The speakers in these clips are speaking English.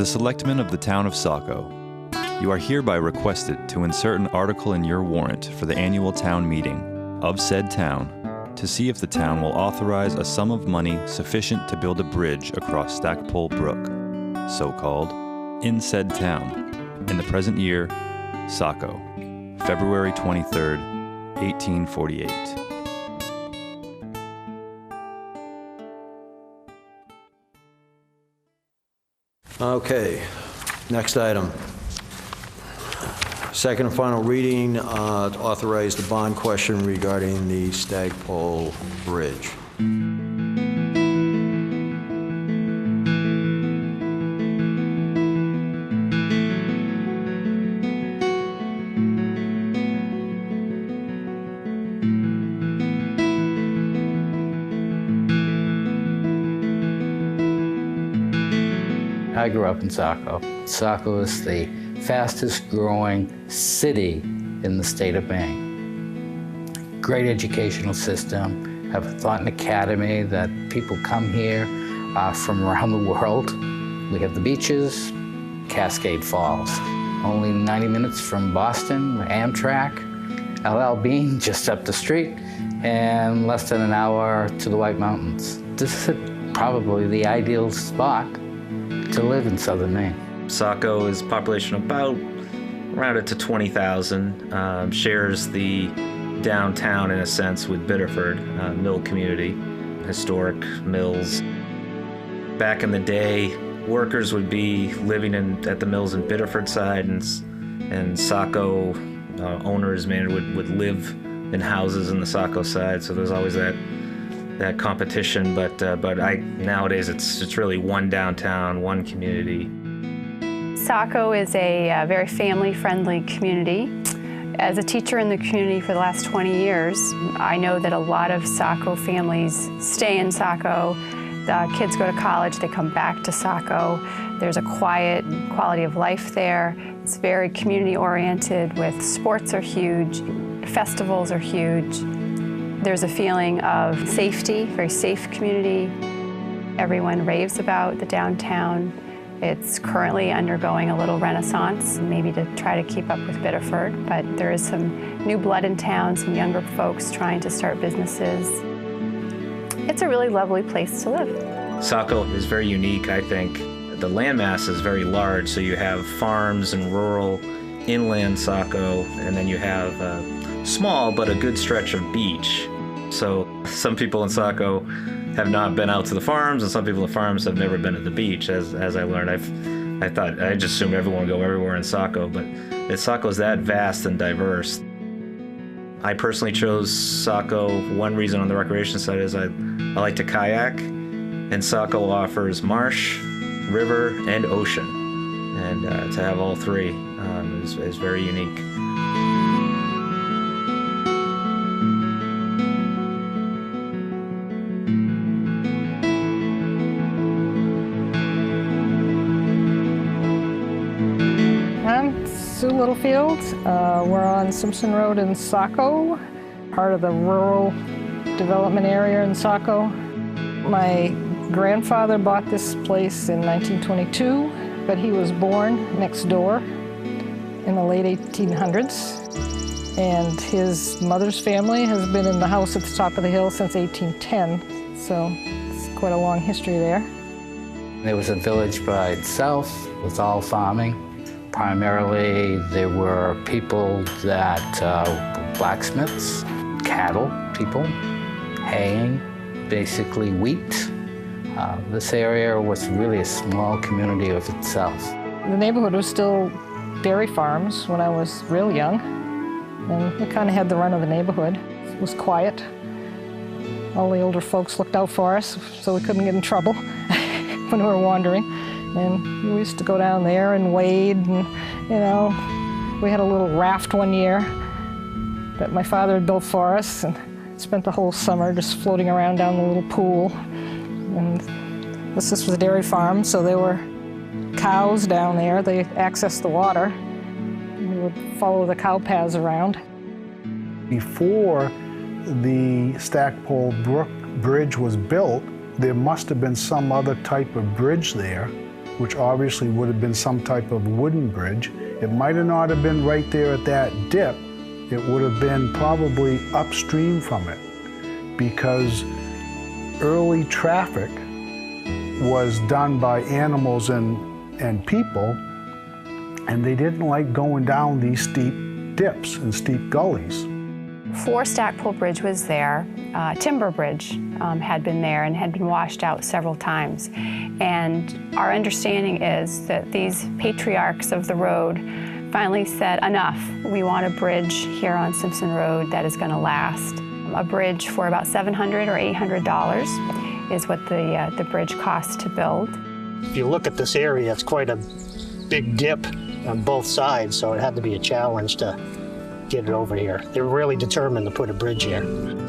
Selectmen of the Town of Saco, you are hereby requested to insert an article in your warrant for the annual town meeting of said town to see if the town will authorize a sum of money sufficient to build a bridge across Stackpole Brook, so-called, in said town, in the present year, Saco, February 23rd, 1848. Okay, next item. Second and final reading, to authorize the bond question regarding the Stackpole Bridge. I grew up in Saco. Saco is the fastest growing city in the state of Maine. Great educational system, have a Thornton Academy that people come here from around the world. We have the beaches, Cascade Falls. Only 90 minutes from Boston, Amtrak, LL Bean just up the street, and less than an hour to the White Mountains. This is probably the ideal spot to live in southern Maine. Saco is population about rounded to 20,000, shares the downtown in a sense with Biddeford, mill community, historic mills. Back in the day, workers would be living at the mills in Biddeford side, and Saco owners, would live in houses in the Saco side. So there's always that competition, but nowadays it's really one downtown, one community. Saco is a very family-friendly community. As a teacher in the community for the last 20 years, I know that a lot of Saco families stay in Saco. The kids go to college, they come back to Saco. There's a quiet quality of life there. It's very community-oriented with sports are huge, festivals are huge. There's a feeling of safety, very safe community. Everyone raves about the downtown. It's currently undergoing a little renaissance, maybe to try to keep up with Biddeford, but there is some new blood in town, some younger folks trying to start businesses. It's a really lovely place to live. Saco is very unique, I think. The landmass is very large, so you have farms and rural inland Saco, and then you have small but a good stretch of beach. So some people in Saco have not been out to the farms, and some people at farms have never been at the beach. As I learned, I just assumed everyone would go everywhere in Saco, but Saco is that vast and diverse. I personally chose Saco. One reason on the recreation side is I like to kayak, and Saco offers marsh, river, and ocean, and to have all three is very unique. I'm Sue Littlefield. We're on Simpson Road in Saco, part of the rural development area in Saco. My grandfather bought this place in 1922, but he was born next door in the late 1800s. And his mother's family has been in the house at the top of the hill since 1810, so it's quite a long history there. There was a village by itself. It was all farming. Primarily, there were people that were blacksmiths, cattle people, haying, basically wheat. This area was really a small community of itself. The neighborhood was still dairy farms when I was real young, and we kind of had the run of the neighborhood. It was quiet. All the older folks looked out for us so we couldn't get in trouble when we were wandering. And we used to go down there and wade, and, we had a little raft one year that my father had built for us, and spent the whole summer just floating around down the little pool. And this was a dairy farm, so there were cows down there. They accessed the water. And we would follow the cow paths around. Before the Stackpole Brook Bridge was built, there must have been some other type of bridge there which obviously would have been some type of wooden bridge. It might have not have been right there at that dip. It would have been probably upstream from it, because early traffic was done by animals and people, and they didn't like going down these steep dips and steep gullies. Before Stackpole Bridge was there, Timber Bridge had been there and had been washed out several times. And our understanding is that these patriarchs of the road finally said, enough, we want a bridge here on Simpson Road that is going to last. A bridge for about $700 or $800 is what the bridge costs to build. If you look at this area, it's quite a big dip on both sides, so it had to be a challenge to get it over here. They were really determined to put a bridge here.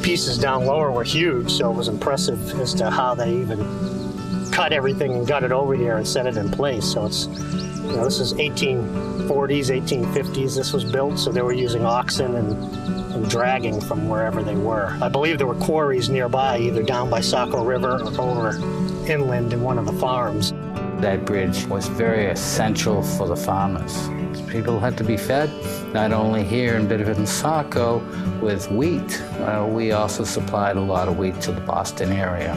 Pieces down lower were huge, so it was impressive as to how they even cut everything and got it over here and set it in place. So it's, you know, this is 1840s, 1850s this was built, so they were using oxen and dragging from wherever they were. I believe there were quarries nearby, either down by Saco River or over inland in one of the farms. That bridge was very essential for the farmers. People had to be fed, not only here in Biddeford and Saco with wheat. We also supplied a lot of wheat to the Boston area.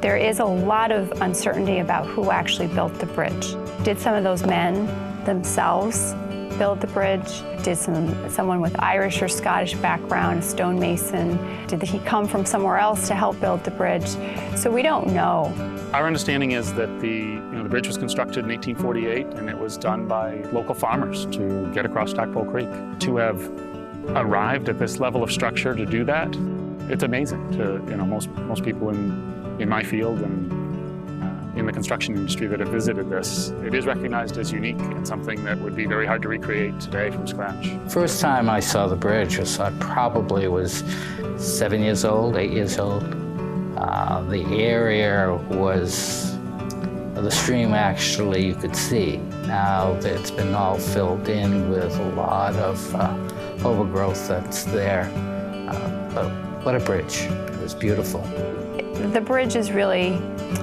There is a lot of uncertainty about who actually built the bridge. Did some of those men themselves build the bridge? Did someone with Irish or Scottish background, a stonemason? Did he come from somewhere else to help build the bridge? So we don't know. Our understanding is that the bridge was constructed in 1848, and it was done by local farmers to get across Stackpole Creek. To have arrived at this level of structure to do that, it's amazing to most people in my field and in the construction industry that have visited this. It is recognized as unique and something that would be very hard to recreate today from scratch. First time I saw the bridge I probably was 7 years old, 8 years old. The area was, the stream actually you could see. Now it's been all filled in with a lot of overgrowth that's there. But what a bridge. It was beautiful. The bridge is really,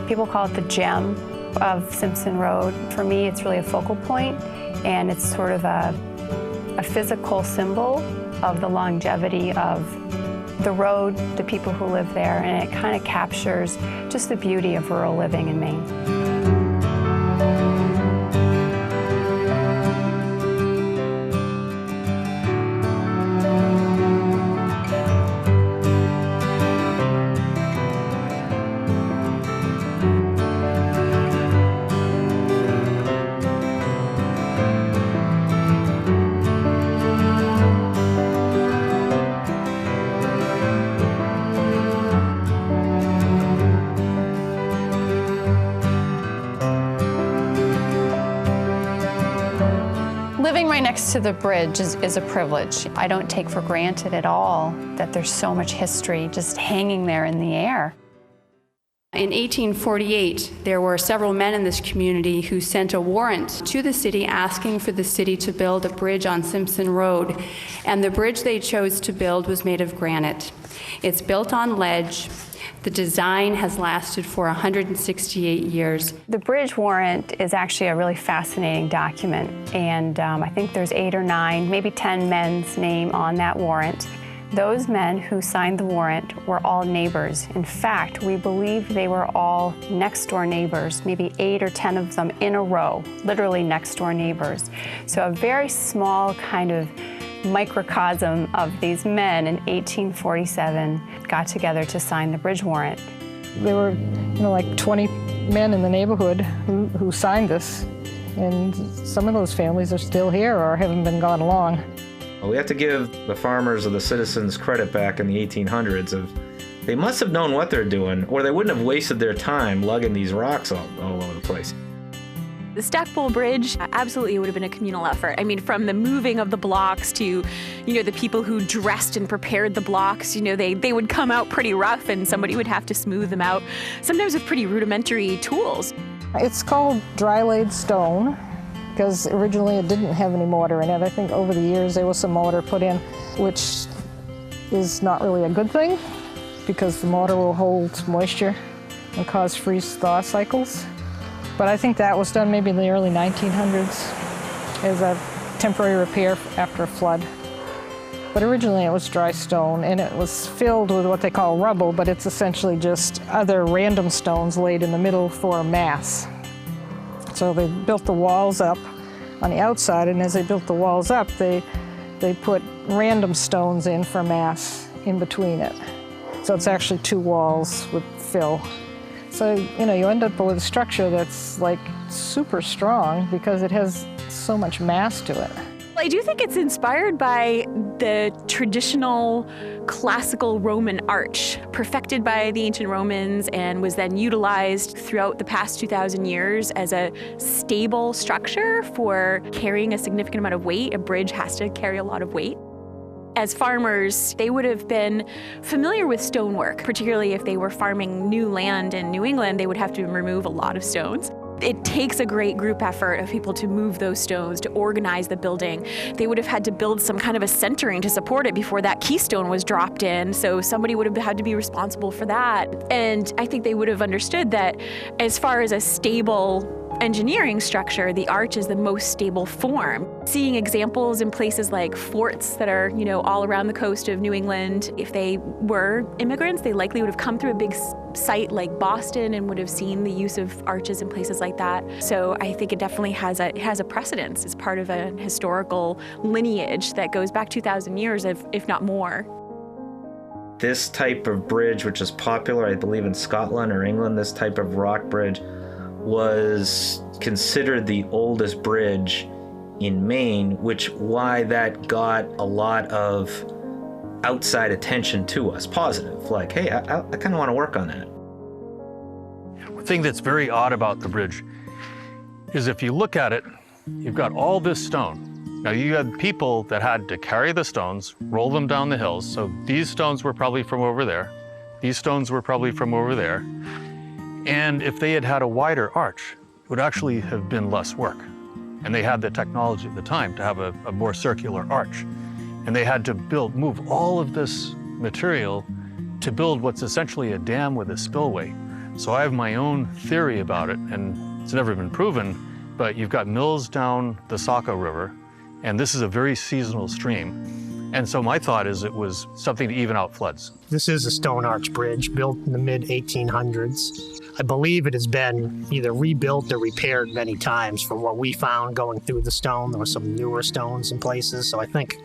people call it the gem of Simpson Road. For me, it's really a focal point, and it's sort of a physical symbol of the longevity of the road, the people who live there, and it kind of captures just the beauty of rural living in Maine. Living right next to the bridge is a privilege. I don't take for granted at all that there's so much history just hanging there in the air. In 1848, there were several men in this community who sent a warrant to the city asking for the city to build a bridge on Simpson Road, and the bridge they chose to build was made of granite. It's built on ledge. The design has lasted for 168 years. The bridge warrant is actually a really fascinating document, and I think there's 8 or 9, maybe 10 men's name on that warrant. Those men who signed the warrant were all neighbors. In fact, we believe they were all next-door neighbors, maybe 8 or 10 of them in a row, literally next-door neighbors. So a very small kind of microcosm of these men in 1847 got together to sign the bridge warrant. There were, like 20 men in the neighborhood who signed this, and some of those families are still here or haven't been gone long. Well, we have to give the farmers or the citizens credit back in the 1800s of they must have known what they're doing, or they wouldn't have wasted their time lugging these rocks all over the place. The Stackpole Bridge absolutely would have been a communal effort. I mean, from the moving of the blocks to, the people who dressed and prepared the blocks, they would come out pretty rough and somebody would have to smooth them out, sometimes with pretty rudimentary tools. It's called dry-laid stone because originally it didn't have any mortar in it. I think over the years there was some mortar put in, which is not really a good thing because the mortar will hold moisture and cause freeze-thaw cycles. But I think that was done maybe in the early 1900s as a temporary repair after a flood. But originally it was dry stone, and it was filled with what they call rubble, but it's essentially just other random stones laid in the middle for a mass. So they built the walls up on the outside, and as they built the walls up, they put random stones in for mass in between it. So it's actually two walls with fill. So, you know, you end up with a structure that's like super strong because it has so much mass to it. I do think it's inspired by the traditional classical Roman arch, perfected by the ancient Romans and was then utilized throughout the past 2,000 years as a stable structure for carrying a significant amount of weight. A bridge has to carry a lot of weight. As farmers, they would have been familiar with stonework, particularly if they were farming new land in New England, they would have to remove a lot of stones. It takes a great group effort of people to move those stones, to organize the building. They would have had to build some kind of a centering to support it before that keystone was dropped in, so somebody would have had to be responsible for that. And I think they would have understood that as far as a stable engineering structure, the arch is the most stable form. Seeing examples in places like forts that are, you know, all around the coast of New England, if they were immigrants, they likely would have come through a big site like Boston and would have seen the use of arches in places like that. So I think it definitely has a precedence. It's part of a historical lineage that goes back 2,000 years, if not more. This type of bridge, which is popular, I believe, in Scotland or England, this type of rock bridge was considered the oldest bridge in Maine, which why that got a lot of outside attention to us, positive. Like, hey, I kind of want to work on that. The thing that's very odd about the bridge is if you look at it, you've got all this stone. Now you had people that had to carry the stones, roll them down the hills. So these stones were probably from over there. These stones were probably from over there. And if they had had a wider arch, it would actually have been less work. And they had the technology at the time to have a more circular arch. And they had to move all of this material to build what's essentially a dam with a spillway. So I have my own theory about it, and it's never been proven, but you've got mills down the Saco River, and this is a very seasonal stream. And so my thought is it was something to even out floods. This is a stone arch bridge built in the mid-1800s. I believe it has been either rebuilt or repaired many times. From what we found going through the stone, there were some newer stones in places, so I think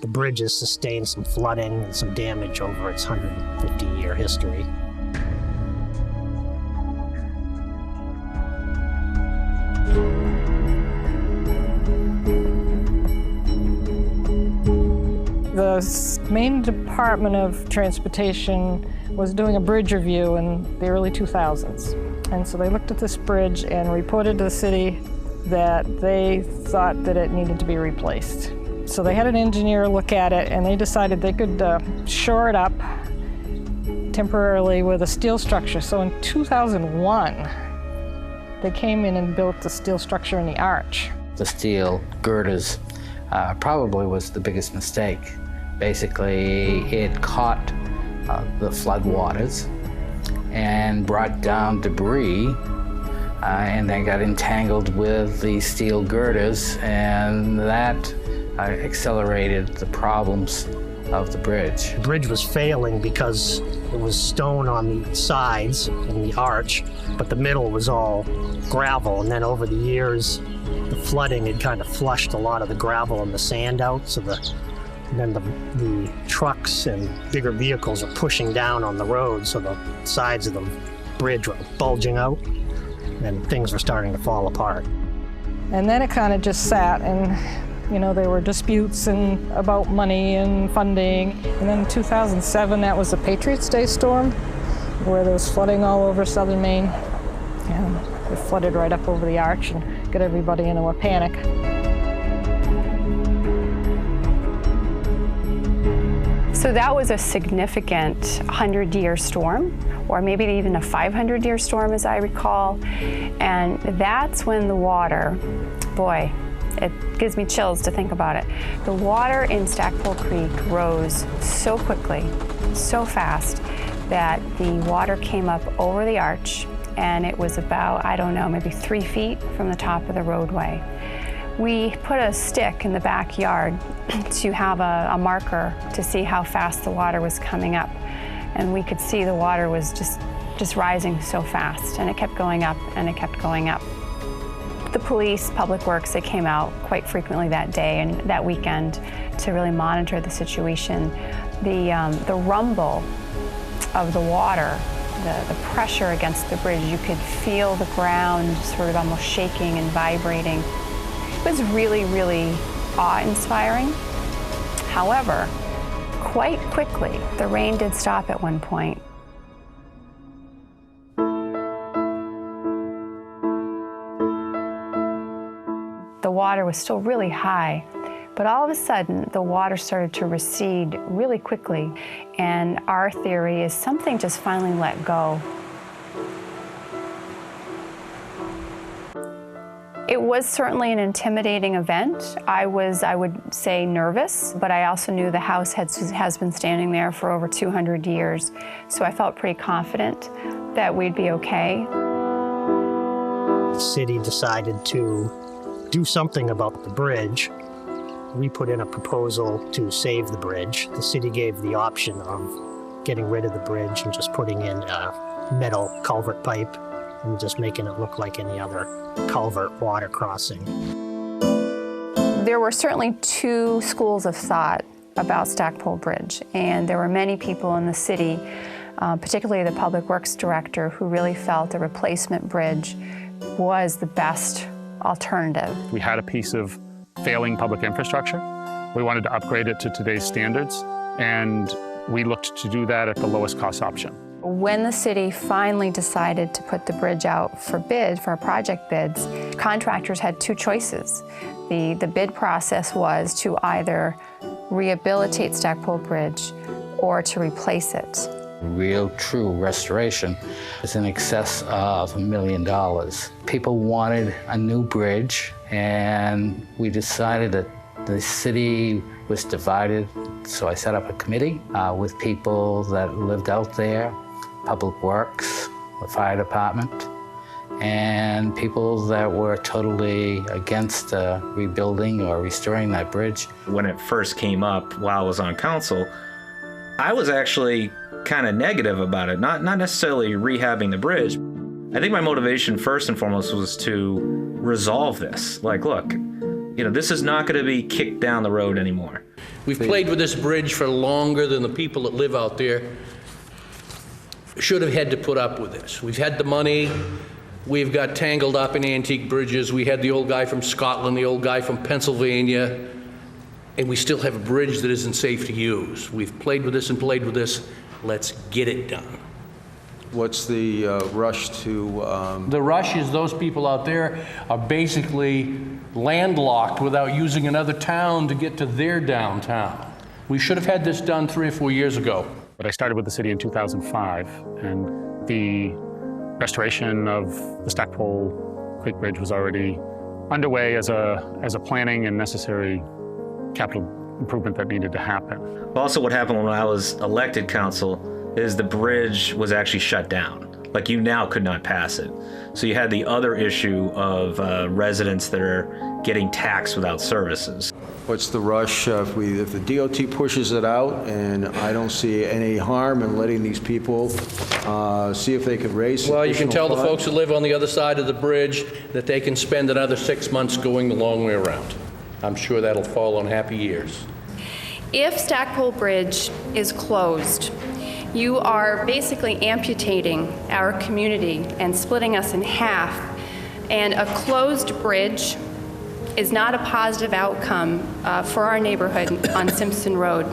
the bridge has sustained some flooding and some damage over its 150-year history. The Maine Department of Transportation was doing a bridge review in the early 2000s. And so they looked at this bridge and reported to the city that they thought that it needed to be replaced. So they had an engineer look at it, and they decided they could shore it up temporarily with a steel structure. So in 2001, they came in and built the steel structure in the arch. The steel girders probably was the biggest mistake. Basically, it caught the flood waters and brought down debris, and then got entangled with the steel girders, and that accelerated the problems of the bridge. The bridge was failing because it was stone on the sides in the arch, but the middle was all gravel, and then over the years, the flooding had kind of flushed a lot of the gravel and the sand out, so then the trucks and bigger vehicles are pushing down on the road, so the sides of the bridge were bulging out, and things were starting to fall apart. And then it kind of just sat, and you know, there were disputes about money and funding. And then in 2007, that was the Patriots' Day storm, where there was flooding all over southern Maine. And it flooded right up over the arch and got everybody into a panic. So that was a significant 100-year storm, or maybe even a 500-year storm, as I recall. And that's when the water, boy, it gives me chills to think about it. The water in Stackpole Creek rose so quickly, so fast, that the water came up over the arch and it was about, I don't know, maybe 3 feet from the top of the roadway. We put a stick in the backyard to have a marker to see how fast the water was coming up. And we could see the water was just rising so fast, and it kept going up and it kept going up. The police, Public Works, they came out quite frequently that day and that weekend to really monitor the situation. The rumble of the water, the pressure against the bridge, you could feel the ground sort of almost shaking and vibrating. It was really, really awe-inspiring. However, quite quickly, the rain did stop at one point. The water was still really high, but all of a sudden, the water started to recede really quickly, and our theory is something just finally let go. It was certainly an intimidating event. I would say, nervous, but I also knew the house has been standing there for over 200 years, so I felt pretty confident that we'd be okay. The city decided to do something about the bridge. We put in a proposal to save the bridge. The city gave the option of getting rid of the bridge and just putting in a metal culvert pipe and just making it look like any other culvert water crossing. There were certainly two schools of thought about Stackpole Bridge, and there were many people in the city, particularly the Public Works Director, who really felt a replacement bridge was the best alternative. We had a piece of failing public infrastructure. We wanted to upgrade it to today's standards, and we looked to do that at the lowest cost option. When the city finally decided to put the bridge out for bid, for project bids, contractors had two choices. The bid process was to either rehabilitate Stackpole Bridge or to replace it. Real, true restoration is in excess of $1 million. People wanted a new bridge, and we decided that the city was divided, so I set up a committee with people that lived out there, Public Works, the fire department, and people that were totally against rebuilding or restoring that bridge. When it first came up while I was on council, I was actually kind of negative about it, not necessarily rehabbing the bridge. I think my motivation first and foremost was to resolve this. Like, look, this is not going to be kicked down the road anymore. We've played with this bridge for longer than the people that live out there should have had to put up with this. We've had the money, we've got tangled up in antique bridges, we had the old guy from Scotland, the old guy from Pennsylvania, and we still have a bridge that isn't safe to use. We've played with this and played with this. Let's get it done. What's the rush to... The rush is those people out there are basically landlocked without using another town to get to their downtown. We should have had this done 3 or 4 years ago. But I started with the city in 2005, and the restoration of the Stackpole Creek Bridge was already underway as a planning and necessary capital improvement that needed to happen. Also, what happened when I was elected council is the bridge was actually shut down. Like, you now could not pass it. So you had the other issue of residents that are getting taxed without services. What's the rush if the DOT pushes it out, and I don't see any harm in letting these people see if they can raise Well, you can tell funds? the folks that live on the other side of the bridge that they can spend another 6 months going the long way around. I'm sure that'll fall on happy years. If Stackpole Bridge is closed, you are basically amputating our community and splitting us in half. And a closed bridge is not a positive outcome for our neighborhood on Simpson Road.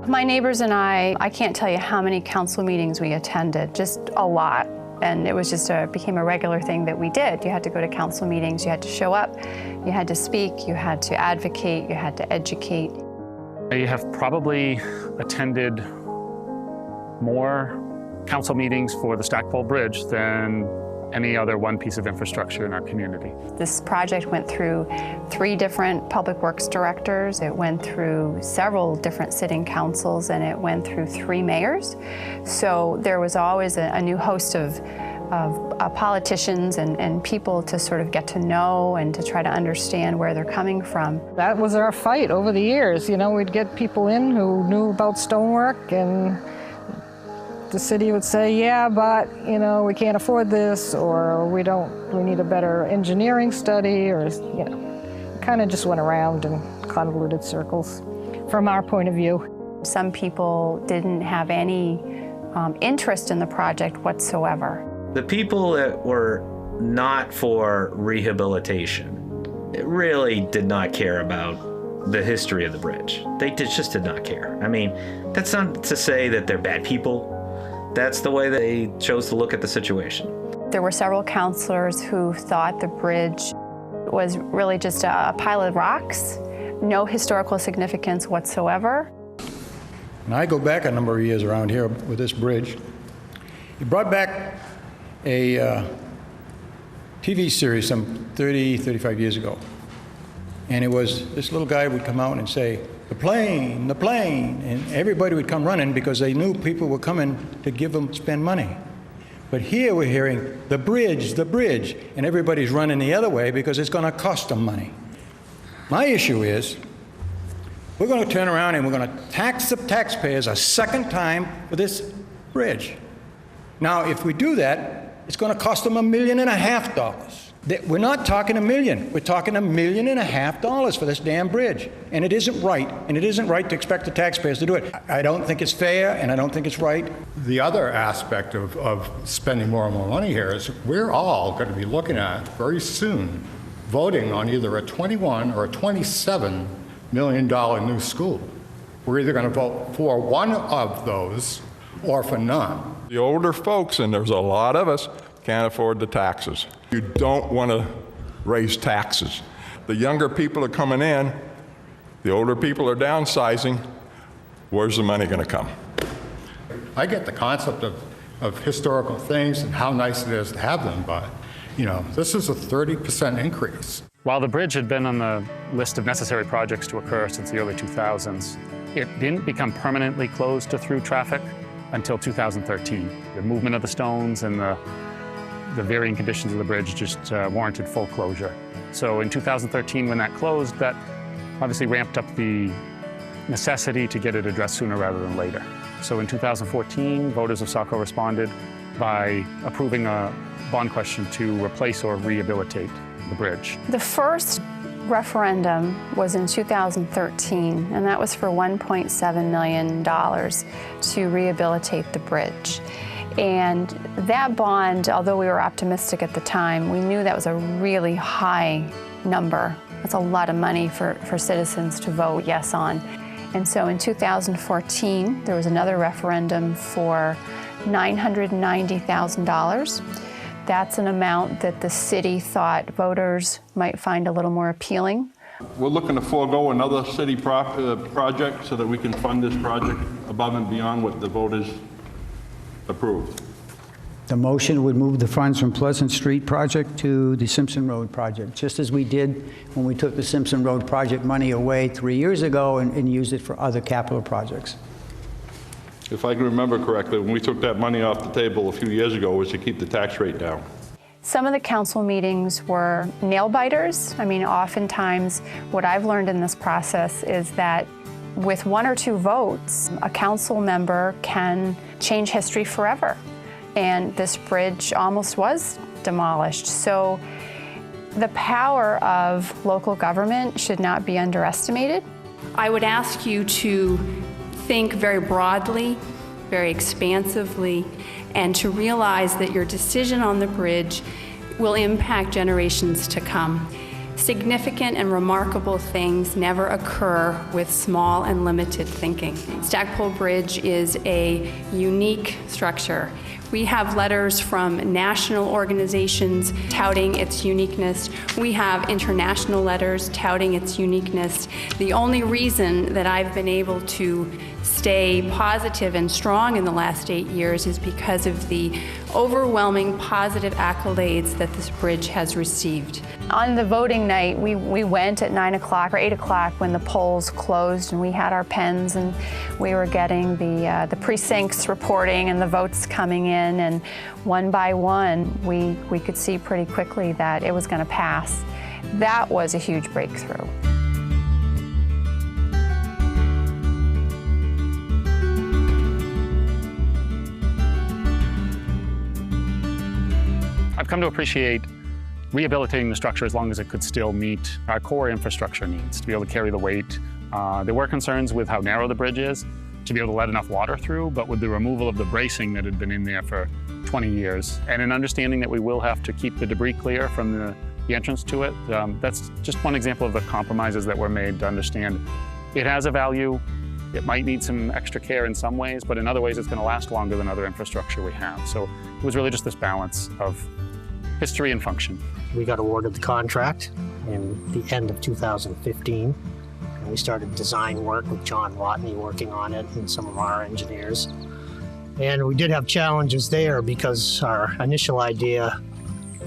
My neighbors and I can't tell you how many council meetings we attended, just a lot. And it was just became a regular thing that we did. You had to go to council meetings, you had to show up, you had to speak, you had to advocate, you had to educate. I have probably attended more council meetings for the Stackpole Bridge than any other one piece of infrastructure in our community. This project went through 3 different public works directors. It went through several different sitting councils, and it went through 3 mayors. So there was always a new host of politicians and people to sort of get to know and to try to understand where they're coming from. That was our fight over the years. You know, we'd get people in who knew about stonework, and the city would say, yeah, but, you know, we can't afford this, or we need a better engineering study, or, you know, kind of just went around in convoluted circles from our point of view. Some people didn't have any interest in the project whatsoever. The people that were not for rehabilitation really did not care about the history of the bridge. They just did not care. I mean, that's not to say that they're bad people. That's the way they chose to look at the situation. There were several counselors who thought the bridge was really just a pile of rocks, no historical significance whatsoever. And I go back a number of years around here with this bridge. He brought back a TV series some 30, 35 years ago. And it was, this little guy would come out and say, the plane, and everybody would come running because they knew people were coming to spend money. But here we're hearing, the bridge, and everybody's running the other way because it's gonna cost them money. My issue is, we're going to turn around and we're going to tax the taxpayers a second time for this bridge. Now, if we do that, it's going to cost them $1.5 million. We're not talking $1 million. We're talking $1.5 million for this damn bridge. And it isn't right. And it isn't right to expect the taxpayers to do it. I don't think it's fair, and I don't think it's right. The other aspect of spending more and more money here is we're all going to be looking at, very soon, voting on either a $21 or a $27 million new school. We're either going to vote for one of those or for none. The older folks, and there's a lot of us, can't afford the taxes. You don't want to raise taxes. The younger people are coming in, the older people are downsizing. Where's the money going to come? I get the concept of historical things and how nice it is to have them, but you know, this is a 30% increase. While the bridge had been on the list of necessary projects to occur since the early 2000s, it didn't become permanently closed to through traffic until 2013. The movement of the stones and the varying conditions of the bridge just warranted full closure. So in 2013, when that closed, that obviously ramped up the necessity to get it addressed sooner rather than later. So in 2014, voters of Saco responded by approving a bond question to replace or rehabilitate the bridge. The first referendum was in 2013, and that was for $1.7 million to rehabilitate the bridge. And that bond, although we were optimistic at the time, we knew that was a really high number. That's a lot of money for citizens to vote yes on. And so in 2014, there was another referendum for $990,000. That's an amount that the city thought voters might find a little more appealing. We're looking to forego another city project so that we can fund this project above and beyond what the voters approved. The motion would move the funds from Pleasant Street project to the Simpson Road project, just as we did when we took the Simpson Road project money away 3 years ago and used it for other capital projects. If I can remember correctly, when we took that money off the table a few years ago, was to keep the tax rate down. Some of the council meetings were nail biters. I mean, oftentimes what I've learned in this process is that with 1 or 2 votes, a council member can change history forever. And this bridge almost was demolished. So the power of local government should not be underestimated. I would ask you to think very broadly, very expansively, and to realize that your decision on the bridge will impact generations to come. Significant and remarkable things never occur with small and limited thinking. Stackpole Bridge is a unique structure. We have letters from national organizations touting its uniqueness. We have international letters touting its uniqueness. The only reason that I've been able to stay positive and strong in the last 8 years is because of the overwhelming positive accolades that this bridge has received. On the voting night, we went at 9 o'clock or 8 o'clock when the polls closed, and we had our pens and we were getting the precincts reporting and the votes coming in, and one by one we could see pretty quickly that it was going to pass. That was a huge breakthrough. I've come to appreciate rehabilitating the structure as long as it could still meet our core infrastructure needs, to be able to carry the weight. There were concerns with how narrow the bridge is, to be able to let enough water through, but with the removal of the bracing that had been in there for 20 years, and an understanding that we will have to keep the debris clear from the entrance to it, that's just one example of the compromises that were made to understand it has a value. It might need some extra care in some ways, but in other ways it's going to last longer than other infrastructure we have. So it was really just this balance of history and function. We got awarded the contract in the end of 2015. And we started design work with John Watney working on it and some of our engineers. And we did have challenges there because our initial idea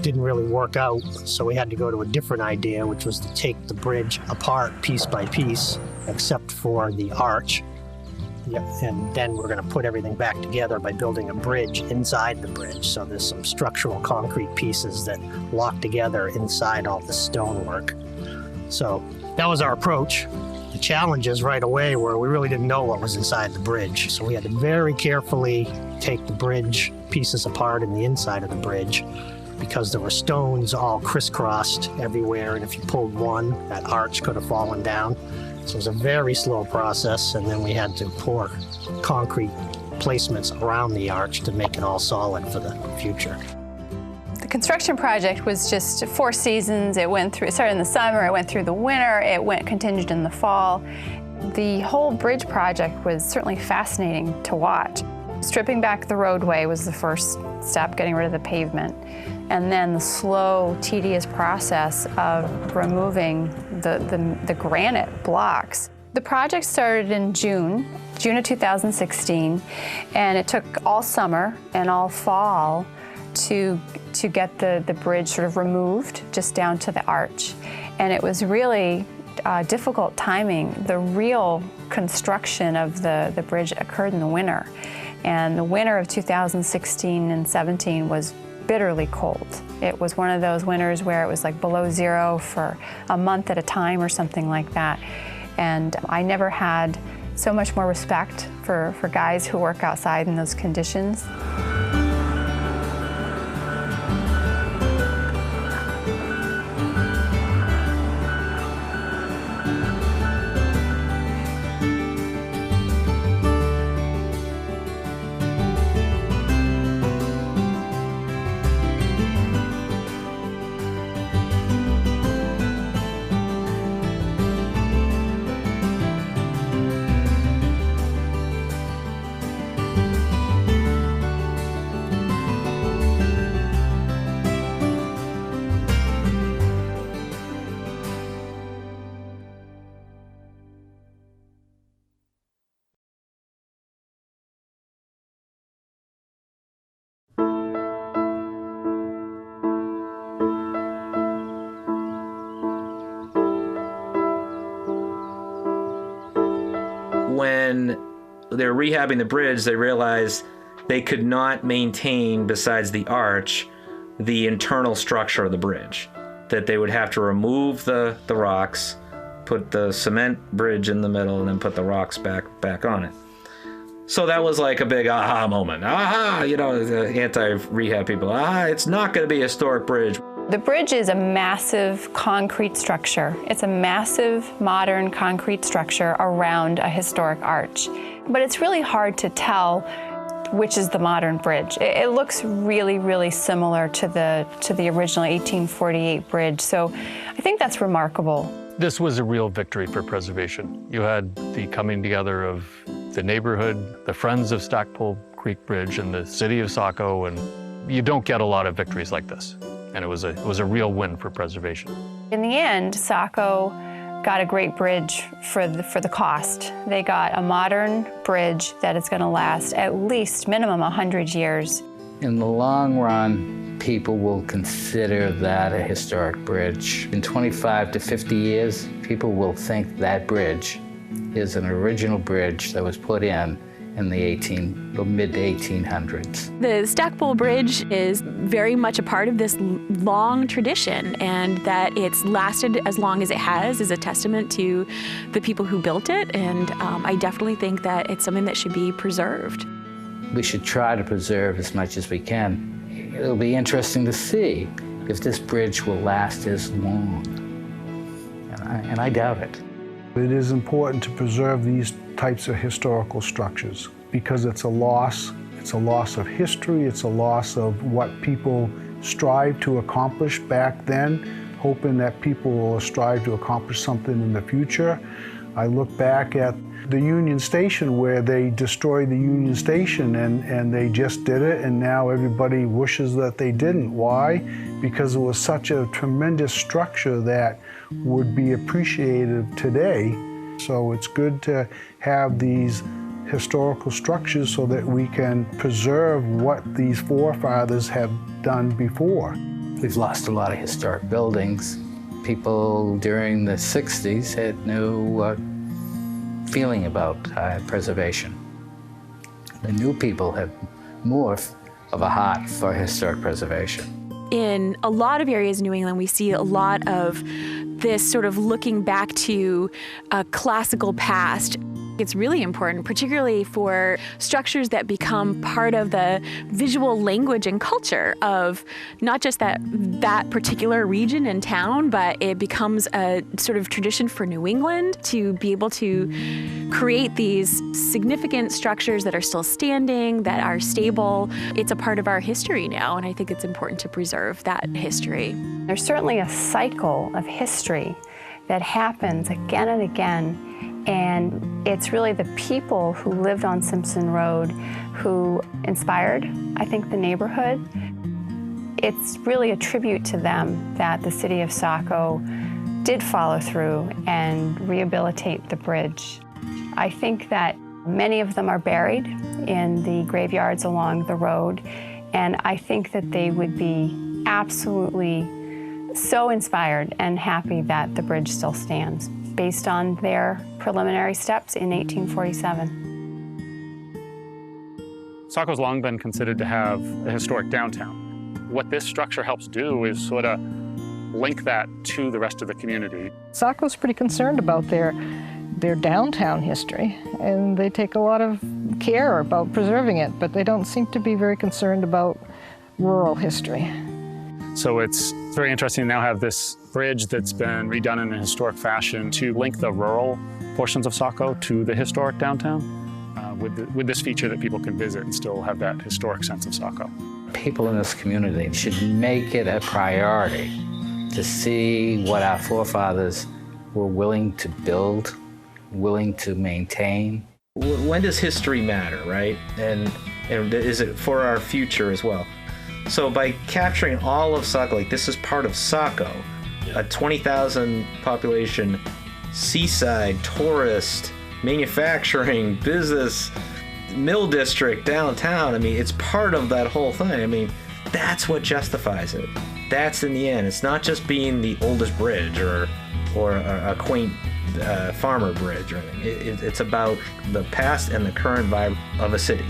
didn't really work out. So we had to go to a different idea, which was to take the bridge apart piece by piece, except for the arch. And then we're going to put everything back together by building a bridge inside the bridge. So there's some structural concrete pieces that lock together inside all the stonework. So that was our approach. The challenges right away were we really didn't know what was inside the bridge. So we had to very carefully take the bridge pieces apart in the inside of the bridge because there were stones all crisscrossed everywhere. And if you pulled one, that arch could have fallen down. So it was a very slow process, and then we had to pour concrete placements around the arch to make it all solid for the future. The construction project was just 4 seasons. It started in the summer, it went through the winter, continued in the fall. The whole bridge project was certainly fascinating to watch. Stripping back the roadway was the first step, getting rid of the pavement. And then the slow, tedious process of removing the granite blocks. The project started in June of 2016, and it took all summer and all fall to get the bridge sort of removed just down to the arch. And it was really difficult timing. The real construction of the bridge occurred in the winter. And the winter of 2016 and 17 was bitterly cold. It was one of those winters where it was like below zero for a month at a time or something like that. And I never had so much more respect for guys who work outside in those conditions. When they were rehabbing the bridge, they realized they could not maintain, besides the arch, the internal structure of the bridge. That they would have to remove the rocks, put the cement bridge in the middle, and then put the rocks back on it. So that was like a big aha moment. Aha, the anti-rehab people, it's not going to be a historic bridge. The bridge is a massive concrete structure. It's a massive modern concrete structure around a historic arch. But it's really hard to tell which is the modern bridge. It looks really, really similar to the original 1848 bridge. So I think that's remarkable. This was a real victory for preservation. You had the coming together of the neighborhood, the Friends of Stackpole Creek Bridge, and the city of Saco, and you don't get a lot of victories like this. And it was a real win for preservation. In the end, Saco got a great bridge for the cost. They got a modern bridge that is going to last at least minimum 100 years. In the long run, people will consider that a historic bridge. In 25 to 50 years, people will think that bridge is an original bridge that was put in the mid-1800s. The Stackpole Bridge is very much a part of this long tradition, and that it's lasted as long as it has is a testament to the people who built it, and I definitely think that it's something that should be preserved. We should try to preserve as much as we can. It'll be interesting to see if this bridge will last as long, and I doubt it. It is important to preserve these types of historical structures because it's a loss of history, it's a loss of what people strive to accomplish back then, hoping that people will strive to accomplish something in the future. I look back at the Union Station where they destroyed the Union Station and they just did it, and now everybody wishes that they didn't. Why? Because it was such a tremendous structure that would be appreciated today. So it's good to have these historical structures so that we can preserve what these forefathers have done before. We've lost a lot of historic buildings. People during the 60s had no feeling about preservation. The new people have more of a heart for historic preservation. In a lot of areas in New England, we see a lot of this sort of looking back to a classical past. It's really important, particularly for structures that become part of the visual language and culture of not just that particular region and town, but it becomes a sort of tradition for New England to be able to create these significant structures that are still standing, that are stable. It's a part of our history now, and I think it's important to preserve that history. There's certainly a cycle of history that happens again and again. And it's really the people who lived on Simpson Road who inspired, I think, the neighborhood. It's really a tribute to them that the city of Saco did follow through and rehabilitate the bridge. I think that many of them are buried in the graveyards along the road, and I think that they would be absolutely so inspired and happy that the bridge still stands, based on their preliminary steps in 1847. Saco's long been considered to have a historic downtown. What this structure helps do is sort of link that to the rest of the community. Saco's pretty concerned about their downtown history, and they take a lot of care about preserving it, but they don't seem to be very concerned about rural history. So it's very interesting to now have this bridge that's been redone in a historic fashion to link the rural portions of Saco to the historic downtown with this feature that people can visit and still have that historic sense of Saco. People in this community should make it a priority to see what our forefathers were willing to build, willing to maintain. When does history matter, right? And is it for our future as well? So by capturing all of Saco, like this is part of Saco, a 20,000 population, seaside, tourist, manufacturing, business, mill district, downtown. I mean, it's part of that whole thing. I mean, that's what justifies it. That's in the end. It's not just being the oldest bridge or a quaint farmer bridge or anything. It's about the past and the current vibe of a city.